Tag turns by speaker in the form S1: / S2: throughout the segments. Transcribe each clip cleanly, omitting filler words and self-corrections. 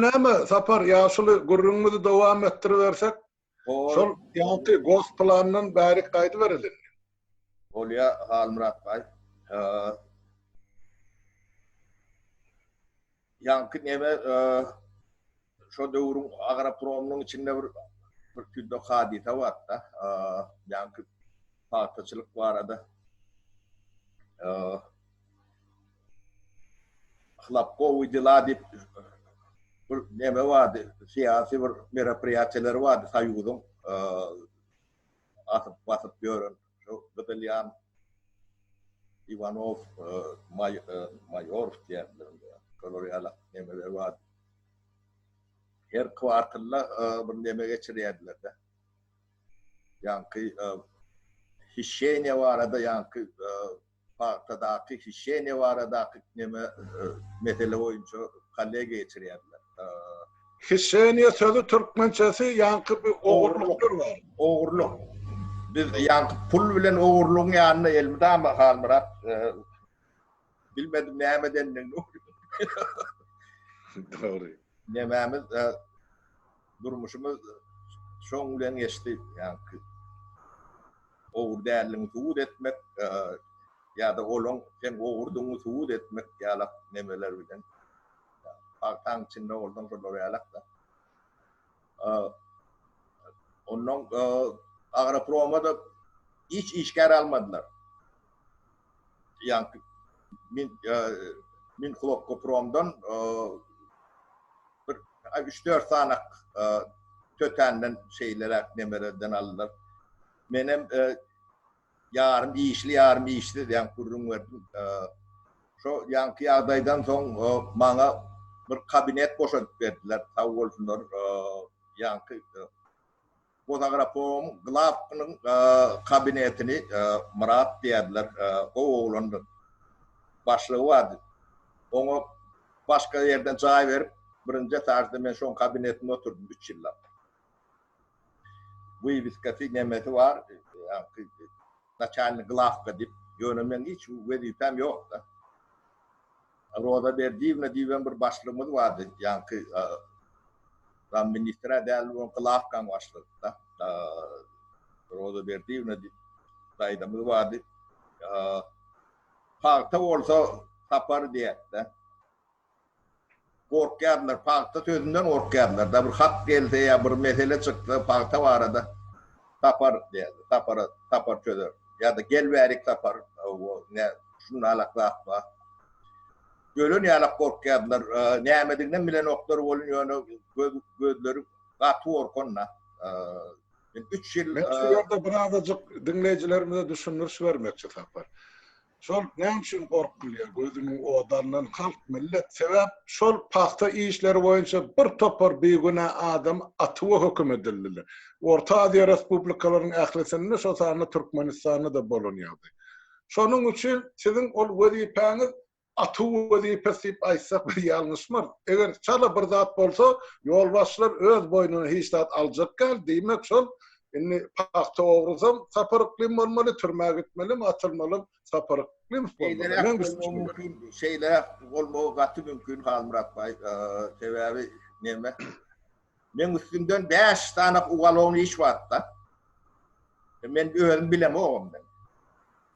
S1: Näme sapar ýaşuly gurrunmuzy dowam ettiriversek, şol ýanky gost planynyň bäri gaýdy berilir.
S2: Olya Halmurat Bay. Yankı neme şu döwrüň Agrapromyň içinde bir tüdde hadisa watda. Yankı paýtaçylyk barada. Hlapko uydila dip bir neme vardı, siyasi bir meraperiýatçylar vardı Soýuzyň atyp basyp görün. Şu Gıdılyan Ivanov Mayorov diýerler. Koloriyala nemeler vardı. Her kvartalla bir neme geçirýärdiler de. Yankı hişeýne barada yankı partadaky hişeýne barada neme mesele boýunça kalle geçirýärdiler.
S1: Hişeýne sözü türkmençesi yankı bir ogurluklar var.
S2: Ogurluk. Biz yankı pul bilen ogurlugyň ýanyna elmidämi Halmurat? Bilmedim näme dendiň.
S1: Doğru.
S2: Nememiz durmuşumuz şoň bilen geçti yankı. Ogur därliňi suwut etmek ýa-da olaň sen ogurduňy suwut etmek ýalap nemeler bilen. Taň içinde boldan şolary ýalap da. Onuň Agraprom'a da hiç işgär almadylar. Yankı min Klopkoprom'dan 3-4 sanak tötenden şeylere nemelerden aldılar. Menem yarım işli diýen kurrun verdim. Şu yankı ýagdaýdan soň maňa bir kabinet boşatyp berdiler. Taw bolsunlar yankı Agrapromyň glawnyň kabinetini Murat diýerler. O oglandy. Başlygy vardy. Oňa başga ýerden jaý berip birinji tarzda men şoň kabinetinde oturdum 3 ýyllap. Bu ýyskasy nemesi var. Начальник главка dip ýönemen hiç wezipem ýok da. Roda Berdivna diýen bir başlygymyz vardy. Yankı ram ministra däl glawkan başlyk da. Roda Berdivna daýdamyz vardy. Parta bolsa tapar diýetdi. Korkýarlar, parta sözünden korkýarlar. Da bir hat gelse ýa bir mesele çykdy, parta barada tapar diýdi. Tapar çözer. Ýa-da gelbärik tapar. Ne şunu alaklap ba. Gölün ýalap korkýarlar. Nämediňden bilen oklar bolun ýöne gözleri gaty korkonna. 3 ýyl
S1: Ben şu ýerde birazajyk dinleýijilerimize düşünürüş bermekçi tapar. Şol näme üçin gorkulýar? Gözüniň odandan halk millet sebäp şol paxta işleri boýunça bir topar beýguna adam atywy hökm edildiler. Orta Aziýa respublikalarynyň ählisinde şo sany Türkmenistanda da bolunýardy. Şonuň üçin siziň ol wezipeňiz atywy wezipesi diýip aýtsak bir ýalňyşmyr. Eger çala bir zat bolsa, ýolbaşçylar öz boýnuny hiç zat aljak gal diýmek şol. Inni paxta oğrusam saparıklıyım olmalı, türmeye gitmeliyim, atılmalıyım, saparıklıyım olmalı.
S2: Şeylere olmağı katı mümkün Halmurat Bay, sebebi neyme? Men üstünden 5 tane ugalığın iş var da. Men öğren bilem oğum ben.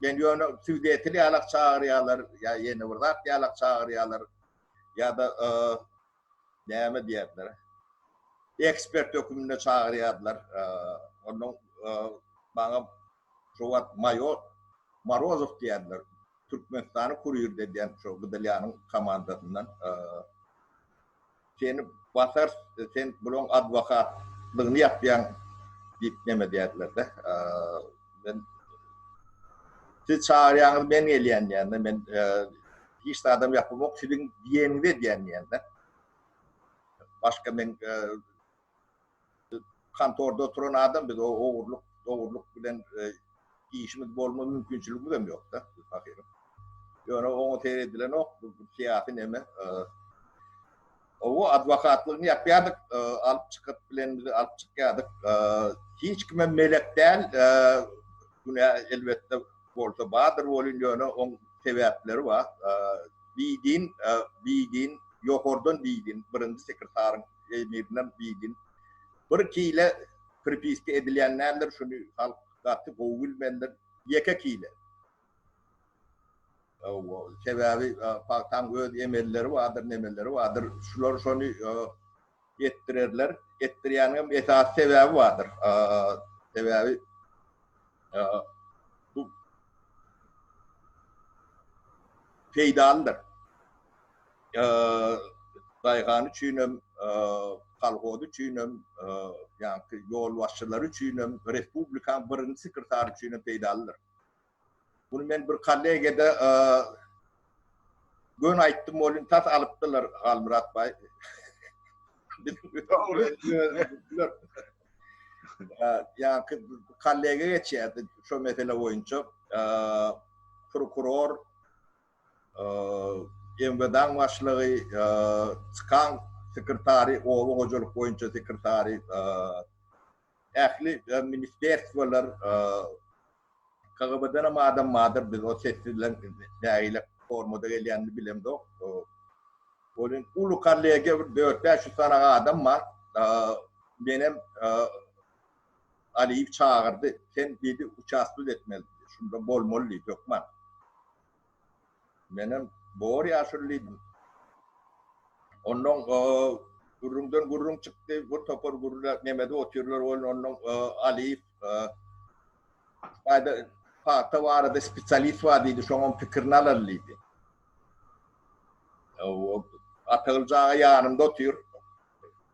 S2: Ben yönü südiyetini yalak çağırıyorlar, ya yeni vurdak yalak çağırıyorlar, ya da neyme diyorlar. Ekspert hükümünde çağırıyorlar. Onun bana Şovat Marozov diyenler, Türkmenistan'ı kuruyor dediğen şu Gıdılyan'ın komandasından. Seni basar, sen bunun advokatlığını yapmayan deyip neme diyenler de. Ben siz çağırıyorsunuz ben geliyen yani. Ben hiç adam yapmamak sizin diyenine diyen yani. Başka ben kantorda oturan adam biz o oğurluk bilen işimiz bolma mümkünçülüğü de yok da bakıyorum. Yani onu teyredilen o siyasi neme o advokatlığını yapıyorduk alıp çıkıp bilenimizi alıp çıkıyorduk hiç kime melek değil elbette bolsa badır olun yani onun sebepleri var bildiğin yokordan diýdin, birinji sekretarın emirinden diýdin. Bir kile pripiske edilýänler şunu halk gaty gowulmenler ýeke kile. Sebäbi paktan öz emelleri vardır, nemelleri vardır. Şular şonu ettirerler. Ettirýäniň esas sebäbi vardır. Sebäbi bu peýdalydyr. Daýgany üçinem, kalhody üçinem, ýa-ni ýol başçylary üçinem, respublikaň birinji sekretary üçinem peýdalydyr. Bunu men bir kollegede gün aýtdym, olun tas alypdylar Galmurat Bay. Ya kollege geçýärdi şu mesele boýunça prokuror MVD'ň başlygy çıkan sekretary oğlu hojaluk boýunça sekretary ähli ministerstwolar KGB'den ama adam madır biz o seslilen nägile formada gelýänini bilemdi. Olun ulu kollege 4-5 tane adam var. Benim Aliýew çağırdı. Sen dedi uçaslı etmeli. Şunda bolmolly Gökmen. Benim bor ýaşurlydym. Onun gurrundan gurrun çıktı. Bu topar gurrunlar nemede otururlar. Onun Aliýew Pakta varada spesialist var dedi. Şoňun pikirini alarlydy. O atyljagy ýanymda otur.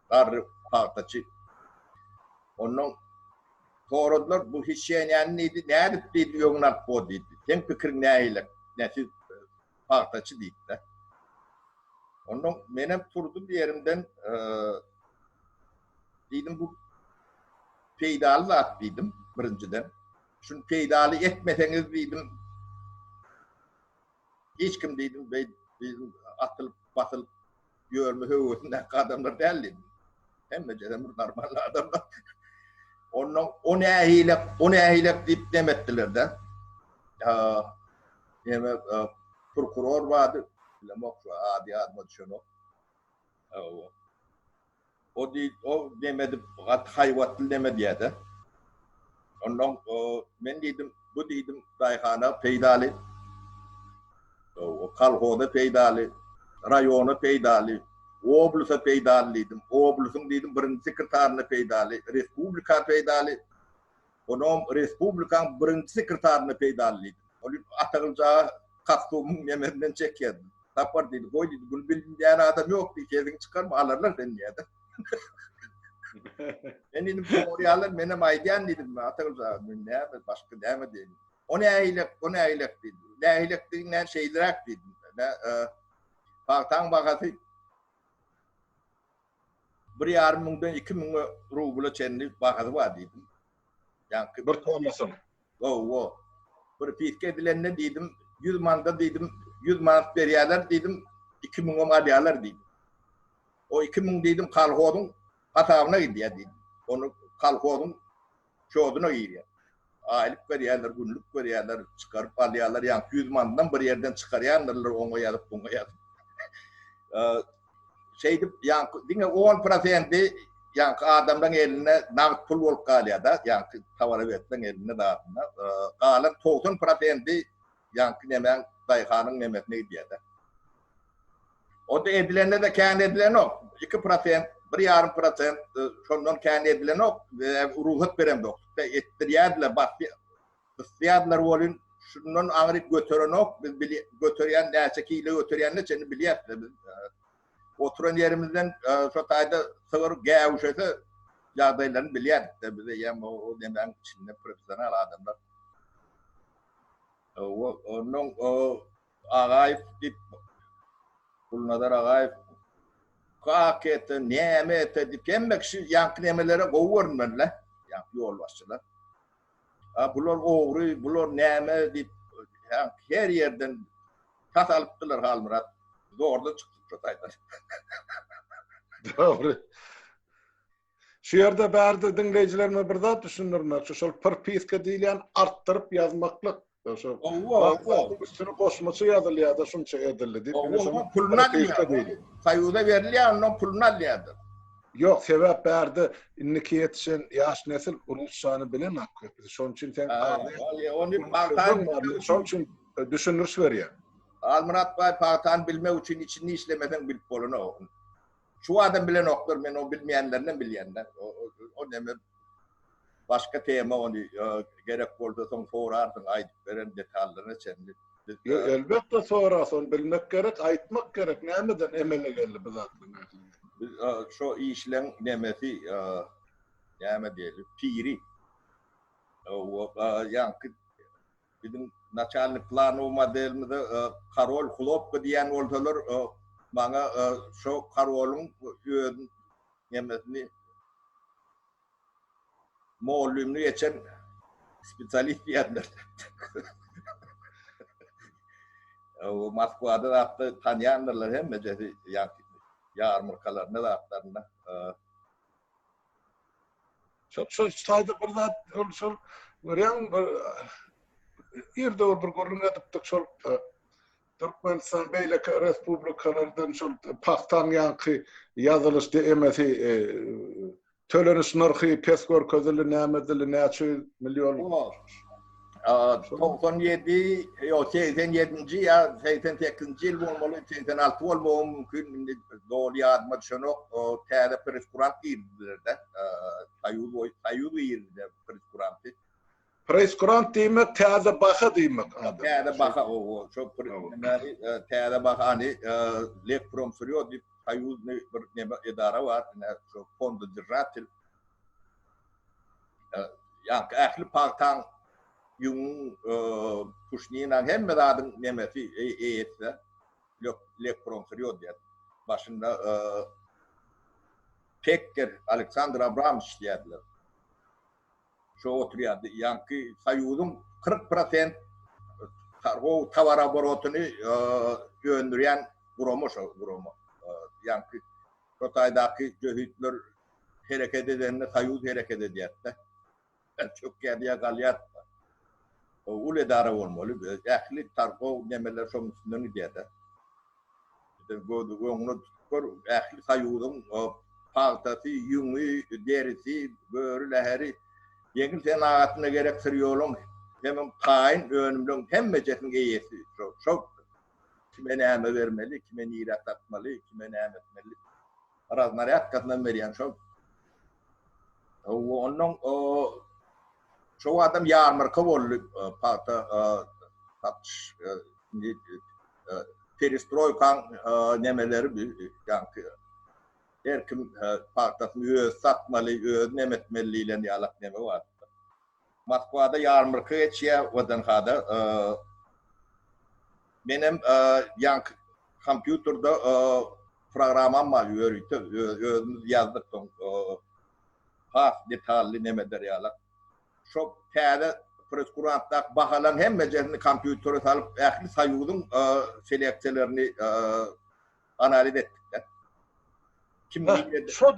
S2: Garry paktaçy. Onun soradylar bu hiçýän neydi? Nädip diýdi ýöňnap bo diýdi. Sen pikirin näýile? Näsi paktaçy diýdi. Onun menem turdum ýerimden diýdim bu peýdaly zat diýdim birinciden. Şunu peýdaly etmeseňiz diýdim. Hiç kim diýdim bizim atylyp basylyp ýörme höwüsinde adamlar däl. Hemme jedem normal adamlar. O nähilek diýip demetdiler de. Ýeme prokuror vardı. Bilemok şu adi adma düşenok. O demedi, gat hayvatlı demedi ýa-da. Ondan men diýdim, bu diýdim daýhana peýdaly. O kalhoda peýdaly, rayona peýdaly, oblusa peýdaly diýdim. Oblusyň diýdim birinji sekretaryna peýdaly, respublika peýdaly. Onom respublikaň birinji sekretaryna peýdaly diýdim. Ol atyljagy kaktumyň nemerinden çekýärdi. Tapar diýdi, goý diýdi, bunu bilmeýän adam ýok diýdi, kezin çykarma alarlar sen diýdi. Ben dedim oryalar menem aýdýan dedim, atyljagy näme başga näme diýdim. O näýilek diýdi. Näýilek diýen şeýlerak diýdim. Paktan bagasy 1,5 miňden 2 miň rubla çenli bagasy bar diýdim. Ýa-ni
S1: bir tomasyn.
S2: Bir piske edilende diýdim, 100 manda diýdim, 100 manat berýärler diýdim, 2 miň alýarlar diýdim. O 2 miň diýdim kalhodyň hatabyna gidýär diýdim. Onu kalhodyň şoduna girýär. Aýlyk berýärler, günlük berýärler, çykaryp alýarlar, ýa 100 mandan bir ýerden çykarýarlar, oňa ýazyp, buňa ýazyp. Şeýdip, ýa diňe 10% ýa adamdan eline nagd pul bolup galýar da, ýa tawara bersen eline dağıtma. Galan 90% ýa näme daýhanyň nemetine gidýär da. O da edilende de kän edilen ok. 2%, 1,5% şondan kän edilen ok. Ruhat berem dok. Etdirýärler, basýarlar bolun şundan aňryp götüren ok. Biz götürýän näçe kilo götürýänini çeni bilýärler. Oturan yerimizden şu taýda sygyr gäwşese ýagdaýlaryny bilýärdik. Biz ýa o demäň içinde professional adamlar. Onun Ağaýew diýip Gulnazar Ağaýew kakete näme edip kemmek ýanky nemelere gowurmanlar, ýa ýol başçylar. Bular ogry, bular näme diýip her ýerden tas alypdylar Galmurat. Zorda çykdy şu taýda.
S1: Dogry. Şu ýerde bärde dinleýijilerime bir zat düşündirmek, şol perpiska diýilen artdyryp ýazmaklyk Şu
S2: O
S1: üstünü koşması yazılı ya da şunça edildi deyip
S2: o puluna diyor. Sayuda veriliyor onun puluna diyor.
S1: Yok sebep berdi inniki yetişen yaş nesil uruluşanı bilen hakkı. Şonun için sen
S2: onu partan
S1: şonun için düşünürüş veriyor.
S2: Almurat Bey partan bilme için içini işlemeden bilip bolunu. Şu adam bilen oklar men o bilmeyenlerden bilyenler. O demek başka tema onu gerek oldu son sorarsın ayıp veren detallarını çendi.
S1: Elbette sorasın bilmek gerek, aytmak gerek. Nämeden emele geldi bu zatlığına?
S2: Şu işlen nemesi näme diýelim piri. O yankı bizim начальник плану modelimizde Karol Klopka diýen bolsalar maňa şu Karol'un nemesini mollumny geçen spesialist diýerler. O Moskvada da tanıyanlar hem mecesi yarmarkalarına da atlarına.
S1: Şu sayda burada şu görüyorum bir görünüyor ettik şu Türkmenistan Beylek Respublikalardan şu Pakistan yankı yazılış demesi tölenüş narxı peskor közülü nämedili näçe milyon
S2: 97 yo 87 ya 88 yıl olmalı 86 olmalı mümkün doğru yadma şunu täze preskurant ýerlerde tayudu ýerinde preskurant
S1: preskurant demek täze baha demek
S2: täze baha o çok täze baha hani lek promsörüyor diýip tayudu bir idara var şu fondu diratil ýa-ni ähli paktan yung Pushninan hem adın nemesi etse lek promsörüyor diye başında Pekker Alexander Abramovich diýerler. Şu oturýardy yankı Sayudun 40% o tavar oborotuny göndürýän gurumu yankı Rotaýdaky göhütler hereket edenler Sayud hereket edýärdi. Çok gädiýä galýar. Ule dara olmalı. Ähli targo nemeler şoňsundan diýdi. Onu ähli Sayudun paltasy, ýüňi, derisi, börüleheri ýeňil senagatına gerektirýärler. Hem taýin önümden hemme jetin eýesi. Şok. Kime näme bermeli, kime niýrat atmaly, kime näme etmeli. Razmaryat gatnan berýän şok. Onun şu adam yarmarka bolly parta satış perestroykan nemeleri yankı erkim partasyny satmaly nemetmeliyle ýalak neme bar. Moskvada yarmarka geçýär wadanhada benim yankı kompýuterda programam var ýörüýdi ýazdyk has detally nemeler ýalak. Çok täze preskurantlar bahalan hemme jerini kompýutere salyp ähli Sayudun seleksiýalerini analiz etdiler.
S1: Şu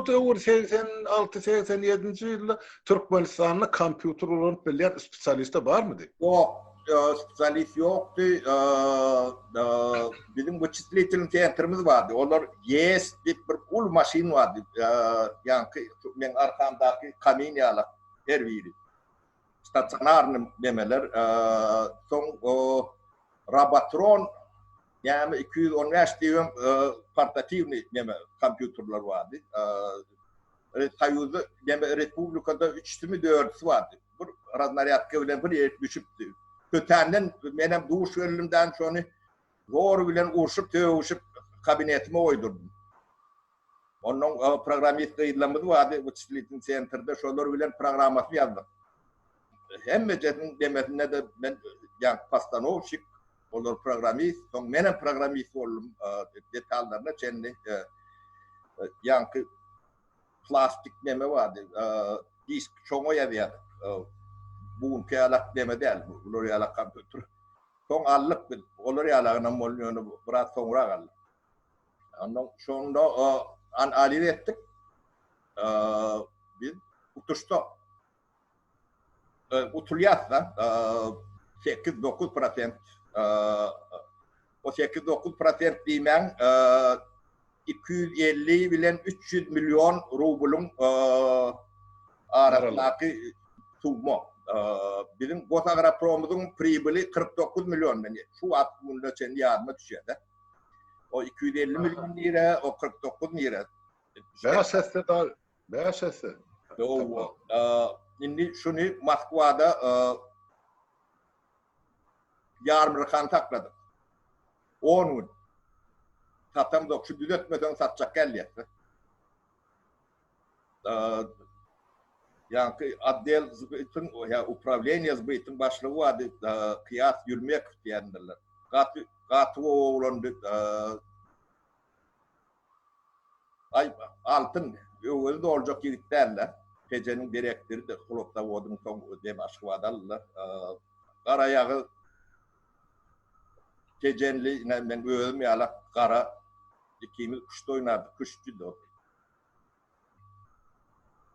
S1: döwür 86-87 ýylda Türkmenistanyň kompýuter bolan bilýän spesialist barmydy?
S2: Yok, spesialist ýokdy. Bizim wyczислительny centrimiz bardy. Olar YES diýip bir ul maşin bardy. Yankı men arkamdaky kamin ýalak her biri. Stacionarny demeler, son Rabatron yani 215 diýen portativny deme kompýuterler bardy. Sayuda deme respublikada 3-mi 4-si bardy. Bir raznaryadka bilen bir ýer düşüpdi. Kötänden menem duş ölümden şonu zor bilen urşup töwüşüp kabinetime oýdurdum. Onun programist ýylamyz bardy, wyczислительny centrde şolar bilen programmasy ýazdyk. Hemme jetin demesinde de men ýa pastanovşik olar programist, soň menem programist boldum detallaryna çenli ýankı plastik neme bardy, disk çoňa ýazýar. Bu ýalak deme däl, bular ýalak kompýuter. Soň allyk bil, olar ýalagyna molýony biraz soňra galdy. Ondan şonda analiz ettik. Biz utuşda utulýatsa 8-9%. O 8-9% diýmän 250 bilen 300 milyon rublun arasyndaky summa. Bizim Gotagrapромyň pribili 49 milyon. Şu atmunda çen ýadyma düşýär. O 250 milyon lira, o 49 lira.
S1: Bäşesi da bäşesi.
S2: Indi şunu Moskwada yarmyrkan takladım. 10 gün. Satam da şu düzeltmeden satacak geldi. Yani Adel zbytyn ya upravlение zbytyn başlygy wady kıyas yürmek diýenler. Gaty oğlandy ay altın öweli doljak ýigitlerler. Gecenin direktiri de Kulopta wodun soň de başly wadalar. Gara ýagy gecenli men öwüm ýala gara ikimiz kuşda oynardyk, kuşçuydu o.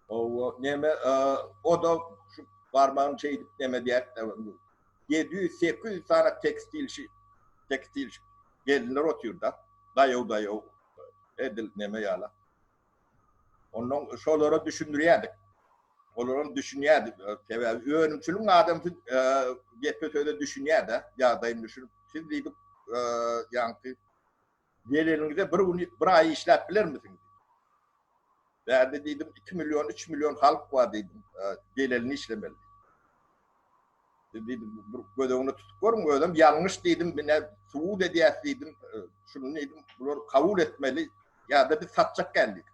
S2: O neme o da şu parmağını çeydip neme diýär. 700-800 tane tekstil gelinler oturda. Daýaw edil neme ýala. Onun şolara düşündürýärdik. Olaryň düşünýärdi. Öňümçülüň adamy gepetede düşünýärdi. Ýagdaýyny düşünüp siz diýip ýa-ni geleniňizde bir ay işläp biler misiniz? Bärde diýdim 2 milyon 3 milyon halk bar diýdim. Geleni işlemeli. Diýdim gödegini tutup görüň ödem ýalňyş diýdim. Mene suud edýäs diýdim. Şunu diýdim bular kabul etmeli ýa-da biz satjak geldik.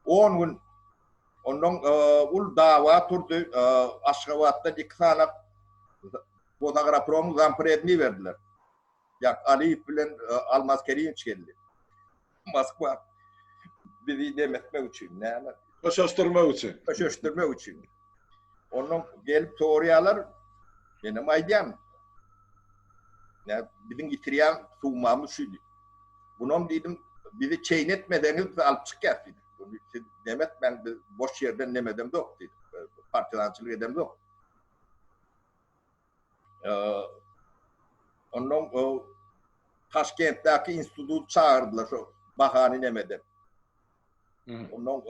S2: 10 gün ondan ul dawa turdy. Aşgabatda 2 tane Gotagraprom zampredni berdiler. Yak Ali bilen Almaz Kerimç geldi. Moskva bizi demetmek için näme?
S1: Köşeşdirmek için.
S2: Köşeşdirmek için. Onun gelip soruyalar benim aydam. Ne bizim getirýän summamız şuydu. Bunun dedim bizi çeynetmedeniz alıp çıkýar dedi. Demet ben boş yerden nemedem de yok dedi. Partilançılık edem de yok. Onun o Taşkent'teki institut çağırdılar şu bahani nemeden. Onun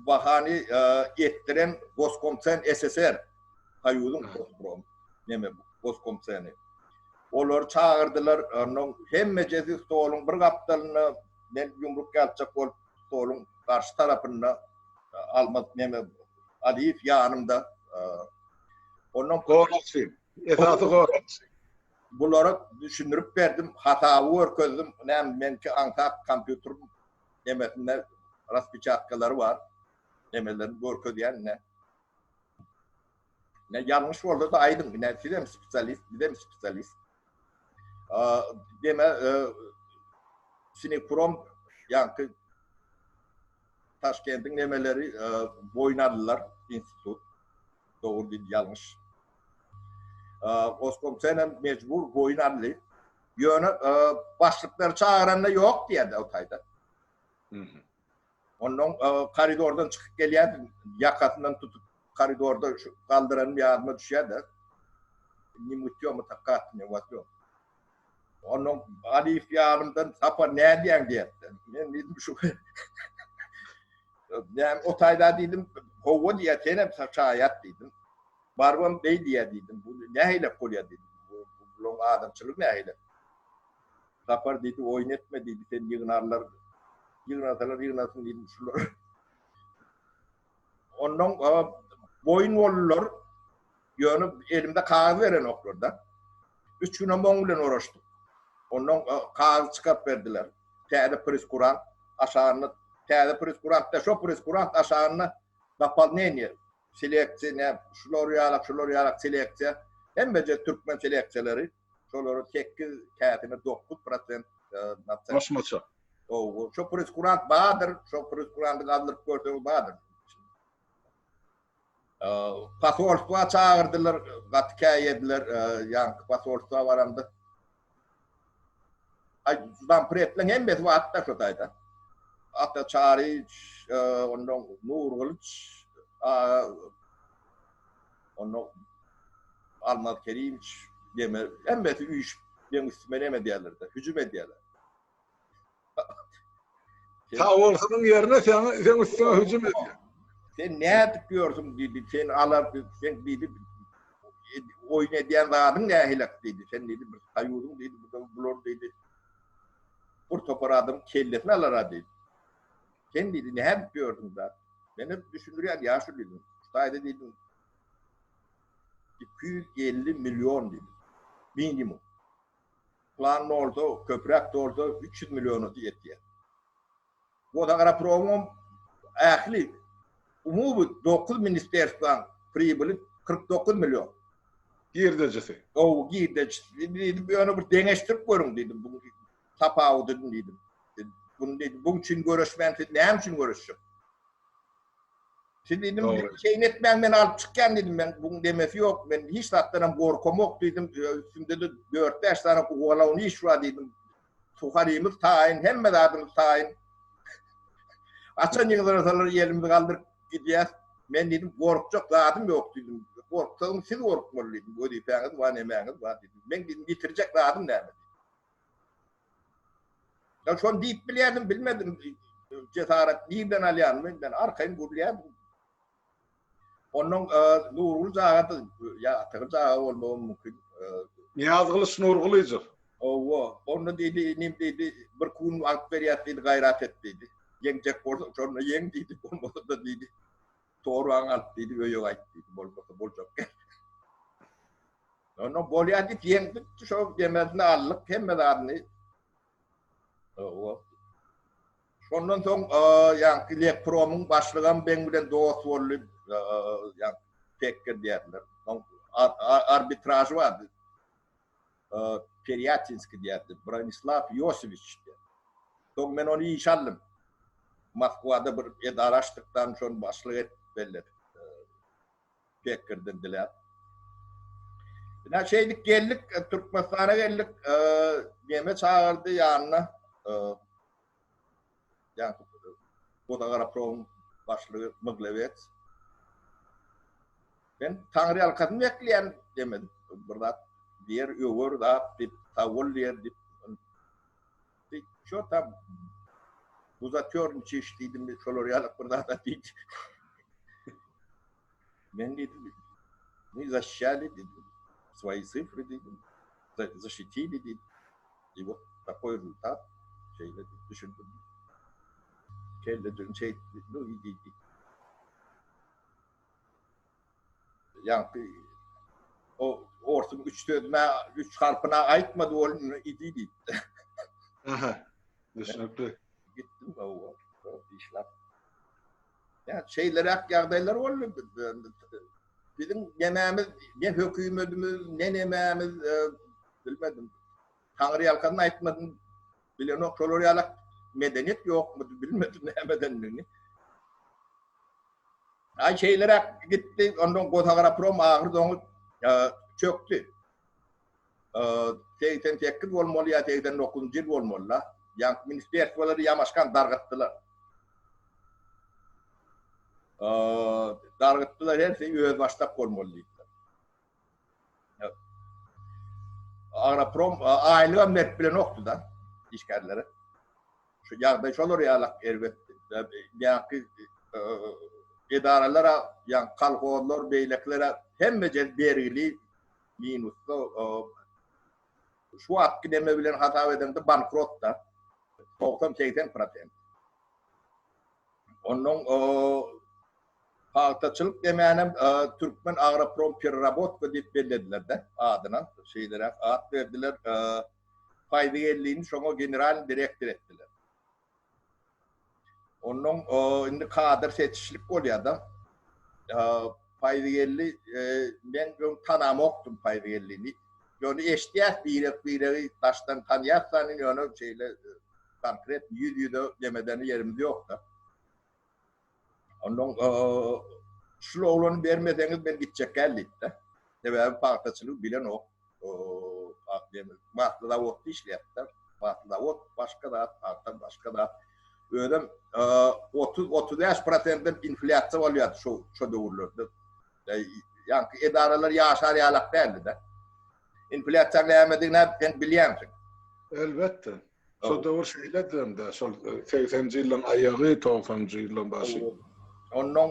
S2: bahani ettiren Goskomissen SSR Hayudun Gosprom neme Goskomiseni. Olar çağırdılar. Onun hem meclis stolun bir kaptalyny ben yumruk galçak bolup stolun karşı tarapynda almak neme Adif ýanymda. Onun
S1: Goraçy. Esasy goraçy.
S2: Bulara düşünürüp berdim, hatawy görkezdim. Menki ankap kompýuter nemesinde raspечаткалary var. Nemeleri görkezýän ne. Ne yanlış bolsa da aýdym. Ne sizem spesialist. Deme Sinekrom ýa-ni Taşkent'in nemeleri boýnadylar institut. Dogry diýdi ýalňyş. Goskomissen mecbur boýnanly. Ýöne başlyklary çağıranda ýok diýdi o taýda. Onun koridordan çıkıp gelýärdi, ýakasyndan tutup koridorda şu galdyranyp ýadyma düşýärdi. Nimutýomy takat ne watýo. Onun Alif ýanymdan sapar näde diýen diýdi. Men diýdim şu. Yani o taýda diýdim, "Howa diýär, tenem saçaýat" diýdim. Barbam bey diýdim. Bu nähile bolýar diýdim. Bu adamçylyk nähile. Sapar diýdi, "Oýnetme" diýdi, "Sen ýygnarlar ýygnasyn" diýdim şular. Onun boyun bollar ýöne elimde kağız beren oklarda. 3 gün öňe bilen uğraşdyk. Onun kağız çıkap berdiler. Täze preskurant aşagyny täze preskurantda şo preskurant aşagyny napadnenie seleksiýa şular ýalak seleksiýa hemmece türkmen seleksiýaleri şolary 8 kätini 9%
S1: Başmaça.
S2: O şo preskurant badyr, şo preskuranty galdyryp gördi badyr. Pasolstva çağırdılar, gatkä ýediler, ýa-ni pasolstva barandy. Ay, pretlen hemmesi wagtda şo taýda. Ata Çariç, ondan Nur Kılıç, ondan Almaz Kerimç deme. Emmeti üç ben üstüme neme diyorlar hücum ediyorlar.
S1: Ta olsunun yerine sen üstüne hücum ediyor.
S2: Sen ne diyorsun dedi. Sen alar sen dedi oyun ediyen adın ne hilak dedi. Sen dedi bir kayudun dedi. Bu bulur dedi. Bu topar adım kellesini alar dedi. Sen dedi ne yapıyordun da? Ben hep düşünürüm ya şu dedim. Sayede dedim 250 milyon dedim. Minimum. Plan orada, köprek orada 300 milyonu diye. Bu da ara program ahli umumu 9 ministerstvan pribili 49 milyon.
S1: Girdecisi.
S2: O girdecisi. Dedim onu bir deneştirip görün dedim. Bunu tapağı dedim. Bunu dedim. Bunun için görüşmen, ne için görüşeceğim? Şimdi dedim şeyin etmen ben alıp çıkken dedim ben bunun demesi yok. Ben hiç tatlıdan korkum yok dedim. Üstümde de 4-5 tane oğlan iş var dedim. Tuharimiz tayin, hem adımız tayin. Açan yıllar yerimizi kaldırıp gideceğiz. Ben dedim korkacak zaten yok dedim. Korksam siz korkmalı dedim. Bu deyipeniz var, emeğiniz var dedim. Ben dedim bitirecek zaten dedim. Ya şu an deyip biliyordum, bilmedim. Cesaret nereden alıyordum. Ben arkayım burlayordum. Onun Nurgul Zağat'ı, ya Zağı olmam mümkün.
S1: Niyaz Kılıç Nurgulycuk.
S2: Onu dedi, bir kun alıp veriyat dedi, gayret et dedi. Yengecek olsa, sonra yeng dedi, olmasa da dedi. Doğru anlat dedi, öyle ait dedi, bolcak. Onu bolya dedi, yengdik, şu yemezini aldık, hem de adını. Ondan sonra yani Lekpro'nun başlığı ben bilen dost olup yani tekkir derler. Arbitraj vardı. Peryatinski derdi. Branislav Yosevich derdi. Sonra ben onu iş aldım. Moskva'da bir edaraştıktan sonra başlığı et belli. Tekkir dediler. Şeydik geldik, Türkmenistan'a geldik. Yeme çağırdı yanına. Yani Fotoğrafın başlığı Mıglevet. Ben Tanrı halkasını bekleyen demedim. Burada diğer över da bir tavul diğer şu tam uzatıyor çeşitliydim bir koloryalık burada da değil. Ben dedim ne zaşşali dedim. Свои цифры dedim. Защитили dedim. И вот такой результат şeyle düşündüm. Kelle şey idi. Yani o orsun 3 harfına aitmadı onun idi.
S1: Aha. Düşünüklü.
S2: Gittim o işler. Yani şeyler yardaylar oldu. Bizim yemeğimiz, ne hükümetimiz, ne yemeğimiz bilmedim. Tanrı yalkanına aitmadım. Bilen o koloryalık medeniyet yok mu bilmedim ne medeniyetini. Ay şeylere gitti, ondan Fotoğrafım ağırdı onu çöktü. 88 olmalı ya 89 yıl olmalı. Yani ministerstvaları yamaşkan dargıttılar. Dargıttılar her şeyi öz baştak olmalıydı. Ağraprom aile net bilen yoktu da işgalleri. Şu yağda olur ya elbette. Yani idarelara, yani kalkoğullar, beyleklere hem mecel berili minuslu şu hakkı deme bilen hata eden de bankrot da 90-80%. Onun halkçılık demeyenim Türkmen Agraprom Pirrabotka deyip belirlediler de adına şeylere ad verdiler. Fayda geldiğini sonra general direktör ettiler. Onun indi kader seçişlik oluyor da fayda geldi ben tanım oktum fayda geldiğini. Yani eştiyat bir taştan tanıyarsan yani şeyle konkret yüzüde demeden yerimde yok da. Onun şu oğlanı vermedeniz ben gidecek geldik de. Sebebi parçasını bilen o. Mahtıda ot işletler. Mahtıda ot başka da, parçadan başka da. Öyle 30-35% inflasyon oluyor şu doğrularda. yankı edaralar yaşar yalak derdi de. Inflasyon lämediğine ben bilýänsin.
S1: Elbette. Şol dowr şeýle de şol 80-nji ýylyň aýagy 90-njy ýylyň başy.
S2: Onun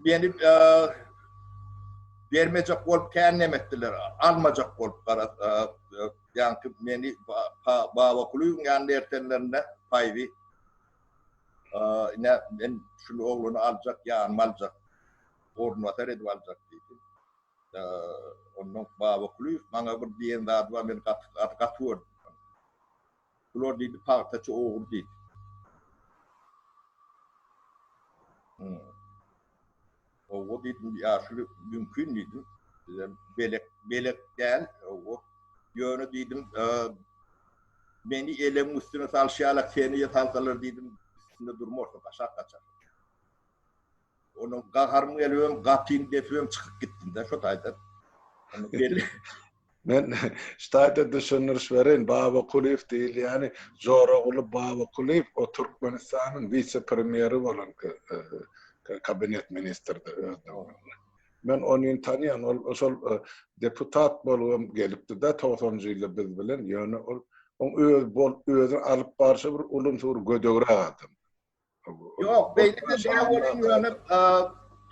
S2: beni vermejek bolup kännemetdiler, almajak bolup yankı meni baba kulüň ýanynda ertenlerinde paýby. Ben şunu oğlunu alacak, yani alacak. Ornatör edip alacak dedi. Onun baba kulüp, bana bir diyen daha var, ben katıyor. Kulor dedi, partaçı oğul dedi. O dedim, ya şunu mümkün dedim. Belek gel, o yönü dedim, beni elem üstüne salşayarak seni yatalsalar dedim, üstünde durmuşsa kaçak kaçak. Onun gaharımı geliyorum, kapıyım defiyorum, çıkıp gittim de, şu tayda.
S1: Men ştaýda düşünürüş berin, Baba Kulif değil, yani Zorogulu Baba Kulif, o Türkmenistanyň vice-premieri bolan kabinet ministerdi. Men onu tanıyan, o deputat bolum gelipdi de 90-njy ýylda biz bilen, ýöne özüni alıp barşy bir ulumsur gödögre adam.
S2: Yok, beýle şey bolun ýöne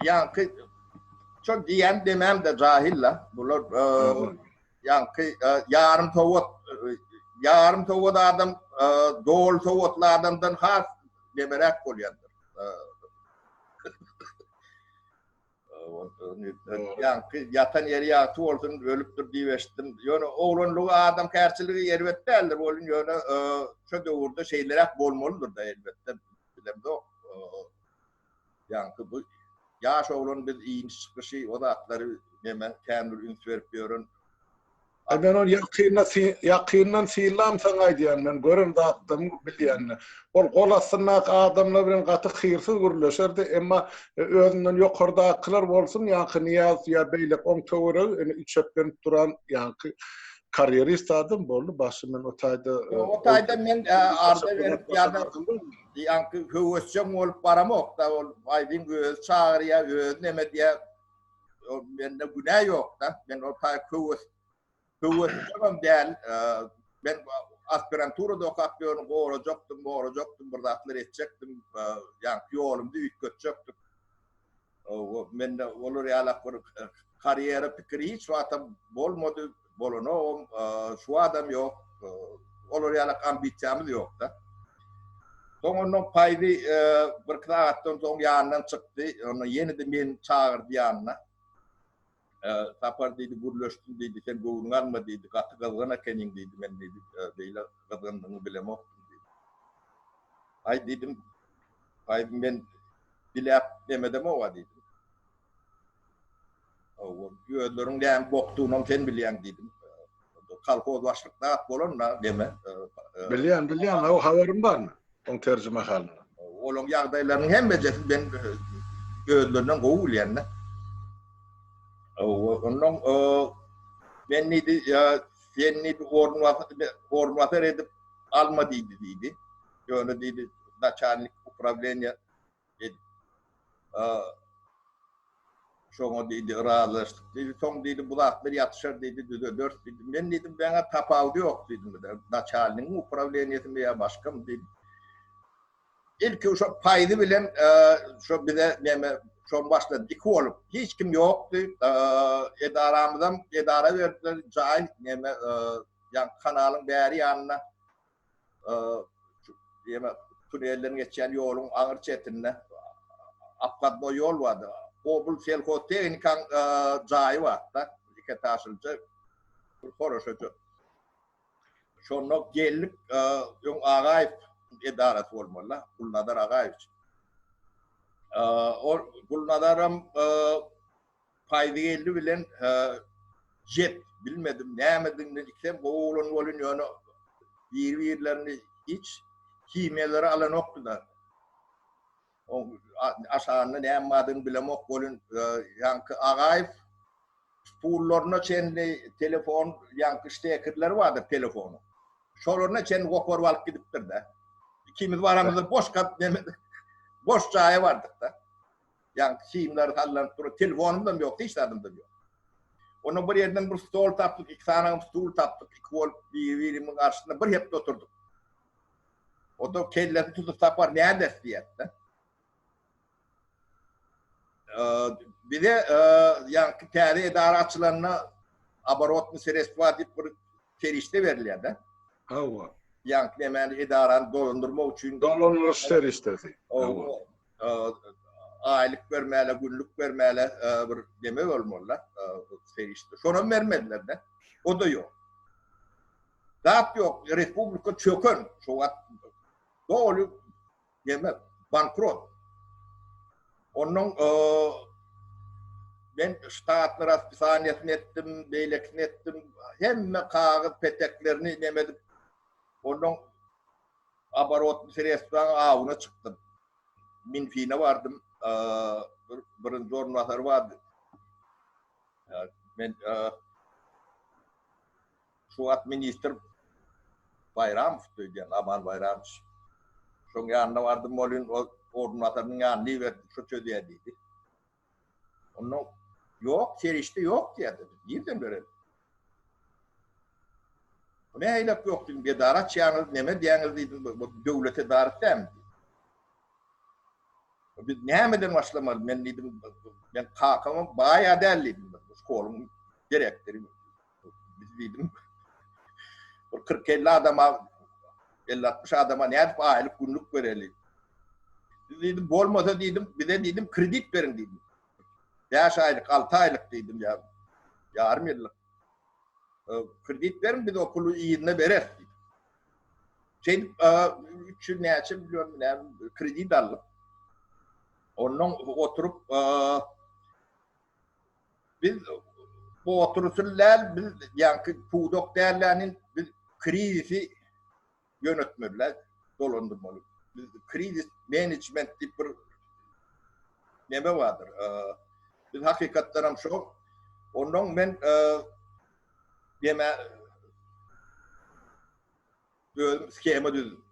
S2: yankı çok diyen demem de cahilla. Bular yankı yarım tovut adam doğul tovutlu adamdan has demerek bolýandyr. Yankı yatan yeri yatı olsun ölüpdür diýeşdim. Ýöne oğlunluğu adam kärçiligi elbetde eldir bolun ýöne şu döwürde şeýlerek bolmalydyr da elbetde bilemde o. Yankı bu yaş oğlun biz iýinç çykyşy o da atlary hemen kändir üns berip ýörün.
S1: Ben onu yakyndan silam saňa aýdýan, men görüm dağıttım bilýän. Ol golasyna adamlar bilen gaty hyrsyz gürleşerdi, emma özünden ýokardakylar bolsun, ýa-ni Niyaz ýa beýlek oň töwere üçepden duran ýa-ni karierist adam boldy. Başy men o taýda
S2: men arda berip ýa-da ýa-ni höwesçem bolup baramok da ol aýdym göz çağırýa öz neme diýe mende günah ýok da men o taýda Hüvvetçemem değil, ben aspiranturada okapıyorum, boğuracaktım, burada atlar edecektim, yani yolumda yük götecektim. Ben de olur yalak bir kariyeri fikri hiç vatam bolmadı, bolunu, şu adam yok, olur yalak ambisyamız yok da. Sonra paydı bir kıtağıttım, sonra yanından çıktı, onu yeniden beni çağırdı yanına. Tapar dedi, gürleştim dedi, sen goğungan mı dedi, katı kazgana kenin dedi, ben dedi, beyle kazgandığını bilemem dedi. Ay dedim, ben bilep demedim o dedim. Gözlerin neyem boktuğunum sen bilyen dedim. Kalkoz başlıkta at bolonla deme.
S1: Bilyen, o haberim var mı? On tercüme haline.
S2: Olun yağdaylarının hem becesi ben gözlerinden goğulyenle. Onun ben neydi sen neydi ornatör edip alma dedi. Öyle dedi начальник управления dedi. Şoňa dedi razılaşdyk. Dedi soň dedi bulaklar yatışar dedi 4 dedi. Ben dedim bana tapawdy ýok dedim. Начальник управлениýasy ýa başga mı dedi. İlk şu paýdy bilen şu bize neme son başladı. İki olup hiç kim yoktu. Edara verdiler. Cahil neme yani kanalın bäri yanına neme tünellerin geçen yolun ağır çetinine apkatma yol vardı. O bu selko teknikan cahil vardı. İki taşılcı konuşucu. Sonra gelip yung ağayip edarası olmalı. Kulnadar ağayip. Gulnadaram paydı geldi bilen jet bilmedim nämedim dediksem boğulun bolun ýöne ýerlerini hiç kimeleri alan okdular. O aşağında nämedim bilemok bolun yankı agayf spurlaryna çenli telefon yankı stekerleri vardı telefonu. Şolarına çen goporup alyp gidipdir de. İkimiz baramızda boş kat demedi. Boş çaya vardık da. Yani simler sallanıp duruyor. Telefonum da yok, hiç adım da yok. Onu bir yerden bir stol taptık, iki tane stol taptık, iki vol birimin karşısında bir hep oturduk. O da kellesi tutup tapar, nerede diyetti. Bir de yani tarihi idaratçılarına abarot meselesi var deyip bir serişte verilirdi.
S1: Hava.
S2: Yani hemen idaranı dolandırma için
S1: Dolanır seriştesi.
S2: aylık vermeyle, günlük vermeyle bir deme olmalılar. Serişte. Sonra vermediler de. O da yok. Zat yok. Respublika çökün. Şu an doğru deme bankrot. Onun ben ştatlar hapishanesini ettim, beylekini ettim. Hem kağıt peteklerini demedim. Onun abarot bir restoran avına çıktım. Minfi'ne vardım. Bir zorunlular vardı. Ben şu an minister Bayram diyen Aman Bayram. Son yanına vardım. Molun ordinatörünün yanına verdim. Şu çözdüydü. Onun yok, serişte yok diye dedi. Nereden verelim? Ne heylek yok dedim. Bir darat çağınız, neme diyeniz dedim. Devlete darat değil mi? Biz neyemeden başlamadım. Ben dedim, ben kalkamam bayağı derliydim. Skolum direktörüm. Biz dedim, 40-50 adama, 50-60 adama ne yapıp aylık günlük verelim. Biz dedim, bolmasa dedim, bir de dedim, kredi verin dedim. 5 aylık, 6 aylık dedim ya. Yarım yıllık. Kredi verin, bir de okulu iyiliğine verir dedim. Şey, 3 yıl ne açayım biliyorum, kredi de aldım. Ondan oturup biz bu oturuşlar biz yani pudok değerlerinin biz krizi yönetmeliler dolandırmalı. Biz kriz management tip bir neme vardır. Biz hakikaten şu ondan ben yeme skema düzdüm.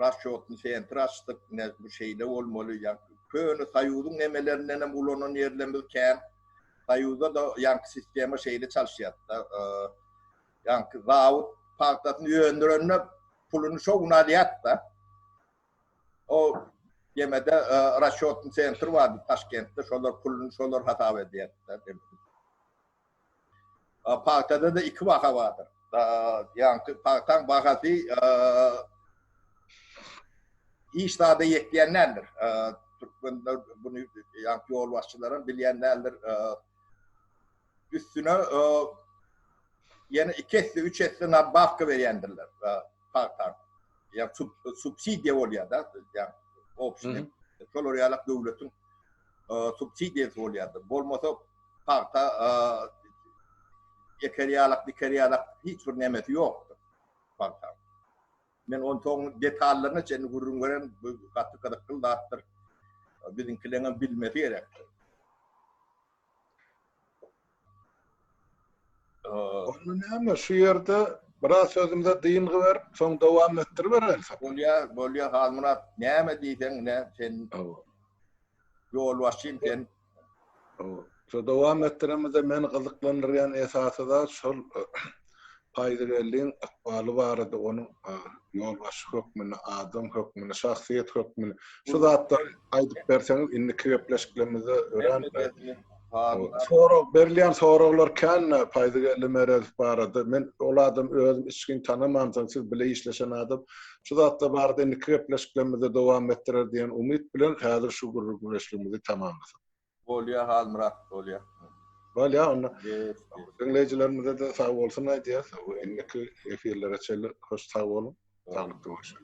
S2: Raşotun sentri açtık, ne bu şeyde olmalı yani. Köyünü sayudun emelerinden hem ulanın yerlemizken sayuda da yankı sistemi şeyle çalışıyor. Yankı zavut parktasını yöndürünüp pulunu şovuna diyatta. O yemede Raşotun sentri vardı Taşkent'te. Şolar pulunu şolar hata ediyatta. Parktada da 2 vaka vardır. Yankı parktan vakası İştahda yekleyenlerdir. Türkmenler bunu yani yol başçıların bilenlerdir. Üstüne yani 2 esli 3 esli nabafka verendirler. Parktan. Yani subsidiye oluyor da. Yani opsiyon. Şol oraya devletin subsidiyesi oluyor da. Bolmasa parkta dikeriyalık hiçbir nemeti yoktur. Parktan. Ben onun detaylarını senin gururun gören katı kadıklı dağıttır. Bizimkilerin bilmesi gerek.
S1: Onu ne ama şu yerde biraz sözümde dıyıngı ver, son devam ettir ver.
S2: Bolya Halmurat ne diysen ne sen yol başın sen.
S1: Şu devam ettiremizde men kızıklanıryan esası da şol paydarelliğin akbalı vardı onun yolbaşı hükmünü, adam hükmünü, şahsiyet hükmünü. Şu zatlar aydıp berseniz inni kıyıpleşkilerimizi öğren. Sonra berliyan sorular kan paydarelli merez vardı. Men oladım özüm içkin tanımamsan siz bile işleşen adam. Şu zatlar vardı inni kıyıpleşkilerimizi devam ettirir diyen umut bilen hazır şu gururguleşliğimizi tamamlasın.
S2: Bolya Halmurat, Bolya.
S1: Valla onu dinleyicilerimize de sağ olsun diye. Inneki efirlere çelir hoş sağ olun. Sağlıklı olsun.